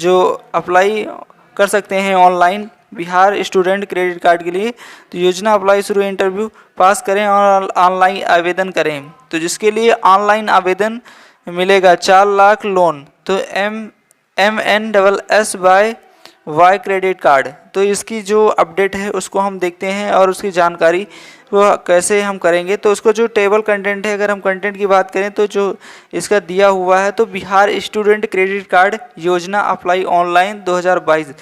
जो अप्लाई कर सकते हैं online Bihar student credit card के लिए। तो योजना अप्लाई शुरू, इंटरव्यू पास करें और ऑनलाइन आवेदन करें। तो जिसके लिए ऑनलाइन आवेदन मिलेगा 4 लाख लोन, तो MNSS/Y क्रेडिट कार्ड। तो इसकी जो अपडेट है उसको हम देखते हैं और उसकी जानकारी वो कैसे हम करेंगे। तो उसको जो टेबल कंटेंट है, अगर हम कंटेंट की बात करें तो जो इसका दिया हुआ है, तो बिहार स्टूडेंट क्रेडिट कार्ड योजना अप्लाई ऑनलाइन 2022।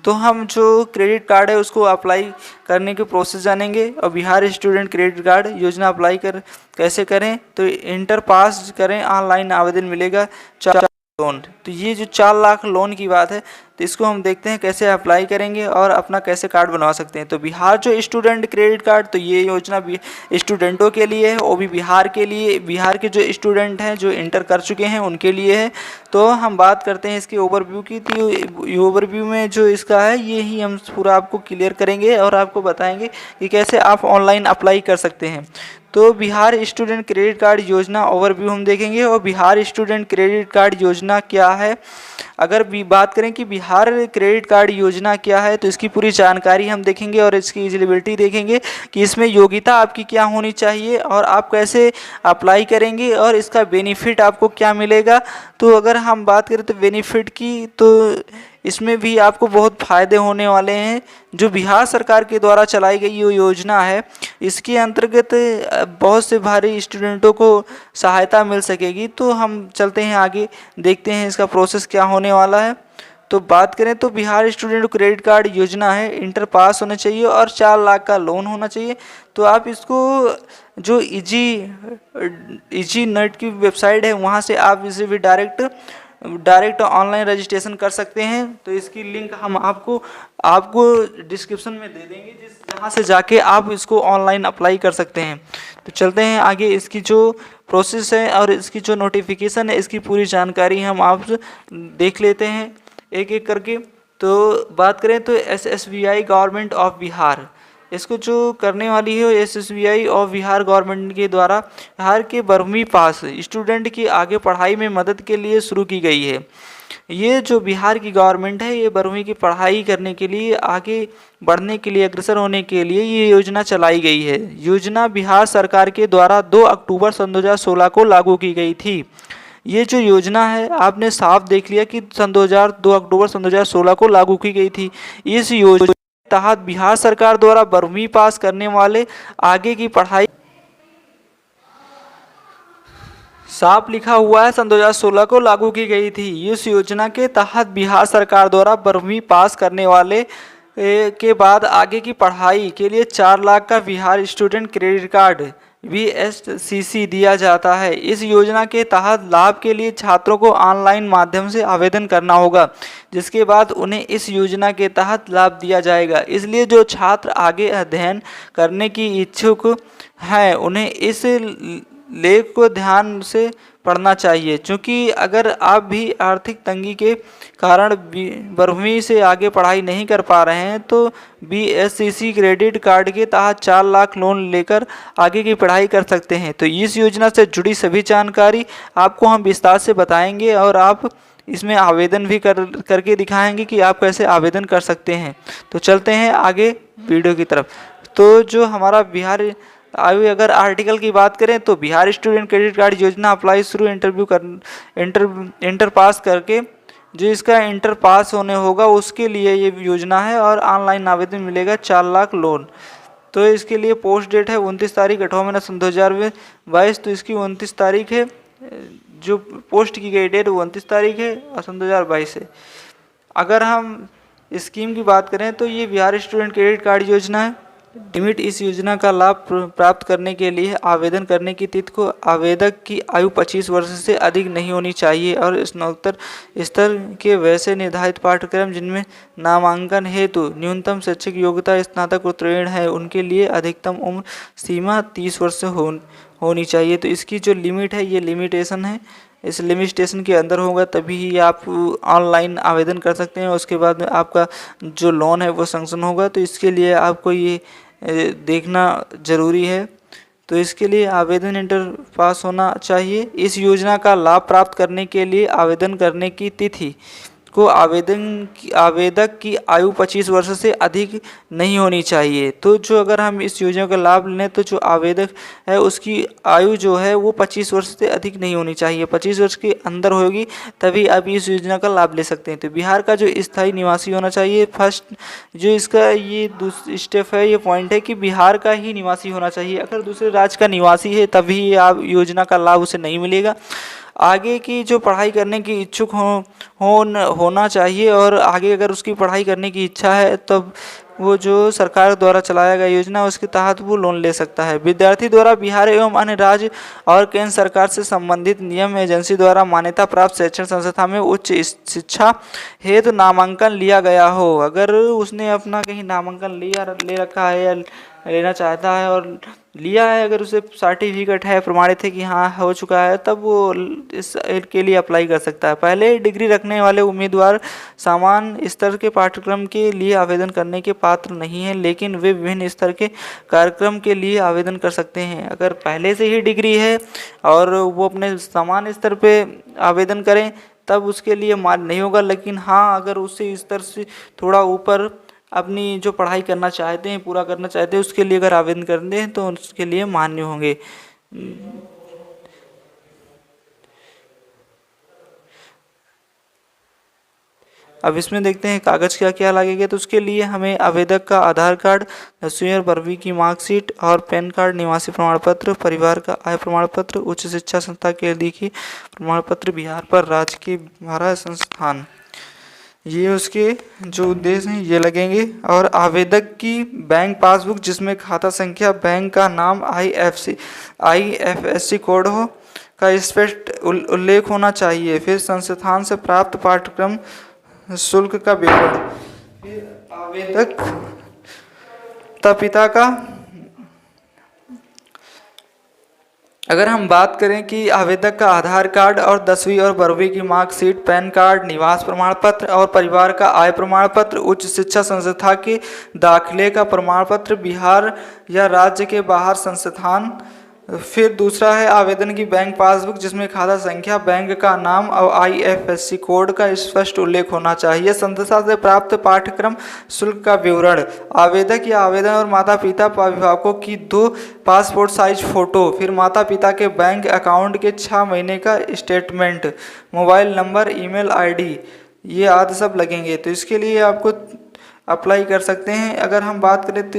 तो हम जो क्रेडिट कार्ड है उसको अप्लाई करने के प्रोसेस जानेंगे और बिहार स्टूडेंट क्रेडिट कार्ड योजना अप्लाई कैसे करें। तो इंटर पास करें, ऑनलाइन आवेदन मिलेगा 4 लोन। तो ये जो 4 लाख लोन की बात है, तो इसको हम देखते हैं कैसे अप्लाई करेंगे और अपना कैसे कार्ड बनवा सकते हैं। तो बिहार जो स्टूडेंट क्रेडिट कार्ड, तो ये योजना भी स्टूडेंटों के लिए है, वो भी बिहार के लिए, बिहार के जो स्टूडेंट हैं जो इंटर कर चुके हैं उनके लिए है। तो हम बात करते हैं इसकी ओवरव्यू की। तो ओवरव्यू में जो इसका है ये ही हम पूरा आपको क्लियर करेंगे और आपको बताएंगे कि कैसे आप ऑनलाइन अप्लाई कर सकते हैं। तो बिहार स्टूडेंट क्रेडिट कार्ड योजना ओवरव्यू हम देखेंगे। और बिहार स्टूडेंट क्रेडिट कार्ड योजना क्या है, अगर भी बात करें कि बिहार क्रेडिट कार्ड योजना क्या है, तो इसकी पूरी जानकारी हम देखेंगे और इसकी एलिजिबिलिटी देखेंगे कि इसमें योग्यता आपकी क्या होनी चाहिए और आप कैसे अप्लाई करेंगे और इसका बेनिफिट आपको क्या मिलेगा। तो अगर हम बात करें तो बेनिफिट की, तो इसमें भी आपको बहुत फ़ायदे होने वाले हैं। जो बिहार सरकार के द्वारा चलाई गई ये योजना है, इसके अंतर्गत बहुत से भारी स्टूडेंटों को सहायता मिल सकेगी। तो हम चलते हैं आगे, देखते हैं इसका प्रोसेस क्या होने वाला है। तो बात करें तो बिहार स्टूडेंट क्रेडिट कार्ड योजना है, इंटर पास होना चाहिए और 4 लाख का लोन होना चाहिए। तो आप इसको जो इजी नेट की वेबसाइट है वहाँ से आप इसे भी डायरेक्ट ऑनलाइन रजिस्ट्रेशन कर सकते हैं। तो इसकी लिंक हम आपको डिस्क्रिप्शन में दे देंगे, जहाँ से जाके आप इसको ऑनलाइन अप्लाई कर सकते हैं। तो चलते हैं आगे, इसकी जो प्रोसेस है और इसकी जो नोटिफिकेशन है इसकी पूरी जानकारी हम आप देख लेते हैं एक एक करके। तो बात करें तो SSBI गवर्नमेंट ऑफ बिहार, इसको जो करने वाली है SSBI ऑफ बिहार गवर्नमेंट के द्वारा बिहार के 12वीं पास स्टूडेंट की आगे पढ़ाई में मदद के लिए शुरू की गई है। ये जो बिहार की गवर्नमेंट है, ये 12वीं की पढ़ाई करने के लिए, आगे बढ़ने के लिए, अग्रसर होने के लिए ये योजना चलाई गई है। योजना बिहार सरकार के द्वारा 2 अक्टूबर सन 2016 को लागू की गई थी। ये जो योजना है आपने साफ देख लिया कि 2 अक्टूबर सन 2016 को लागू की गई थी। इस योजना के तहत बिहार सरकार द्वारा 12वीं पास करने वाले आगे की पढ़ाई, साफ लिखा हुआ है सन 2016 को लागू की गई थी। इस योजना के तहत बिहार सरकार द्वारा 12वीं पास करने वाले के बाद आगे की पढ़ाई के लिए 4 लाख का Bihar student credit card BSCC दिया जाता है। इस योजना के तहत लाभ के लिए छात्रों को ऑनलाइन माध्यम से आवेदन करना होगा, जिसके बाद उन्हें इस योजना के तहत लाभ दिया जाएगा। इसलिए जो छात्र आगे अध्ययन करने की इच्छुक हैं उन्हें इस लेख को ध्यान से पढ़ना चाहिए, क्योंकि अगर आप भी आर्थिक तंगी के कारण 12वीं से आगे पढ़ाई नहीं कर पा रहे हैं तो BSCC क्रेडिट कार्ड के तहत 4 लाख लोन लेकर आगे की पढ़ाई कर सकते हैं। तो इस योजना से जुड़ी सभी जानकारी आपको हम विस्तार से बताएंगे और आप इसमें आवेदन भी करके दिखाएंगे कि आप कैसे आवेदन कर सकते हैं। तो चलते हैं आगे वीडियो की तरफ। तो जो हमारा बिहार, अभी अगर आर्टिकल की बात करें तो बिहार स्टूडेंट क्रेडिट कार्ड योजना अप्लाई शुरू, इंटर पास करके जो इसका इंटर पास होने होगा उसके लिए ये योजना है और ऑनलाइन आवेदन मिलेगा 4 लाख लोन। तो इसके लिए पोस्ट डेट है 29 तारीख 8वां महीना सन 2022। तो इसकी 29 तारीख है, जो पोस्ट की गई डेट 29 तारीख है और सन 2022 है। अगर हम स्कीम की बात करें तो ये बिहार स्टूडेंट क्रेडिट कार्ड योजना है। लिमिट, इस योजना का लाभ प्राप्त करने के लिए आवेदन करने की तिथि को आवेदक की आयु 25 वर्ष से अधिक नहीं होनी चाहिए और स्नातकोत्तर स्तर के वैसे निर्धारित पाठ्यक्रम जिनमें नामांकन हेतु न्यूनतम शैक्षिक योग्यता स्नातक उत्तीर्ण है उनके लिए अधिकतम उम्र सीमा 30 वर्ष होनी चाहिए। तो इसकी जो लिमिट है ये लिमिटेशन है, इस लिमिटेशन के अंदर होगा तभी ही आप ऑनलाइन आवेदन कर सकते हैं। उसके बाद में आपका जो लोन है वो सैंक्शन होगा। तो इसके लिए आपको ये देखना ज़रूरी है। तो इसके लिए आवेदन इंटर पास होना चाहिए। इस योजना का लाभ प्राप्त करने के लिए आवेदन करने की तिथि को आवेदक की आयु 25 वर्ष से अधिक नहीं होनी चाहिए। तो जो अगर हम इस योजना का लाभ लें तो जो आवेदक है उसकी आयु जो है वो 25 वर्ष से अधिक नहीं होनी चाहिए, 25 वर्ष के अंदर होगी तभी आप इस योजना का लाभ ले सकते हैं। तो बिहार का जो स्थायी निवासी होना चाहिए, फर्स्ट जो इसका ये दूसरी स्टेप है, ये पॉइंट है कि बिहार का ही निवासी होना चाहिए। अगर दूसरे राज्य का निवासी है तभी आप योजना का लाभ उसे नहीं मिलेगा। आगे की जो पढ़ाई करने की इच्छुक होना चाहिए और आगे अगर उसकी पढ़ाई करने की इच्छा है तब वो जो सरकार द्वारा चलाया गया योजना उसके तहत वो लोन ले सकता है। विद्यार्थी द्वारा बिहार एवं अन्य राज्य और केंद्र सरकार से संबंधित नियम एजेंसी द्वारा मान्यता प्राप्त शैक्षणिक संस्था में उच्च शिक्षा हेतु नामांकन लिया गया हो। अगर उसने अपना कहीं नामांकन ले रखा है या लेना चाहता है और लिया है, अगर उसे सर्टिफिकेट है, प्रमाणित है कि हाँ हो चुका है, तब वो इसके लिए अप्लाई कर सकता है। पहले डिग्री रखने वाले उम्मीदवार सामान्य स्तर के पाठ्यक्रम के लिए आवेदन करने के पात्र नहीं हैं, लेकिन वे विभिन्न स्तर के कार्यक्रम के लिए आवेदन कर सकते हैं। अगर पहले से ही डिग्री है और वो अपने सामान्य स्तर पे आवेदन करें तब उसके लिए मान्य नहीं होगा, लेकिन हाँ अगर उससे स्तर से थोड़ा ऊपर अपनी जो पढ़ाई करना चाहते हैं, पूरा करना चाहते हैं, उसके लिए अगर आवेदन कर दें तो उसके लिए मान्य होंगे। अब इसमें देखते हैं कागज़ क्या क्या लगेगा। तो उसके लिए हमें आवेदक का आधार कार्ड, 10वीं और 12वीं की मार्कशीट और पैन कार्ड, निवासी प्रमाण पत्र, परिवार का आय प्रमाण पत्र, उच्च शिक्षा संस्था के लिखित प्रमाण पत्र, बिहार पर राज्य के 12 संस्थान, ये उसके जो उद्देश्य हैं ये लगेंगे। और आवेदक की बैंक पासबुक जिसमें खाता संख्या, बैंक का नाम, IFSC कोड हो का स्पष्ट उल्लेख होना चाहिए। फिर संस्थान से प्राप्त पाठ्यक्रम शुल्क का विवरण। फिर आवेदक पिता का, अगर हम बात करें कि आवेदक का आधार कार्ड और 10वीं और 12वीं की मार्कशीट, पैन कार्ड, निवास प्रमाण पत्र और परिवार का आय प्रमाण पत्र, उच्च शिक्षा संस्था के दाखिले का प्रमाण पत्र, बिहार या राज्य के बाहर संस्थान। फिर दूसरा है आवेदन की बैंक पासबुक जिसमें खाता संख्या, बैंक का नाम और IFSC कोड का स्पष्ट उल्लेख होना चाहिए। संस्था से प्राप्त पाठ्यक्रम शुल्क का विवरण। आवेदक या आवेदन और माता पिता अभिभावकों की 2 पासपोर्ट साइज फोटो। फिर माता पिता के बैंक अकाउंट के 6 महीने का statement, mobile number, email ID, ये आदि सब लगेंगे। तो इसके लिए आपको अप्लाई कर सकते हैं। अगर हम बात करें तो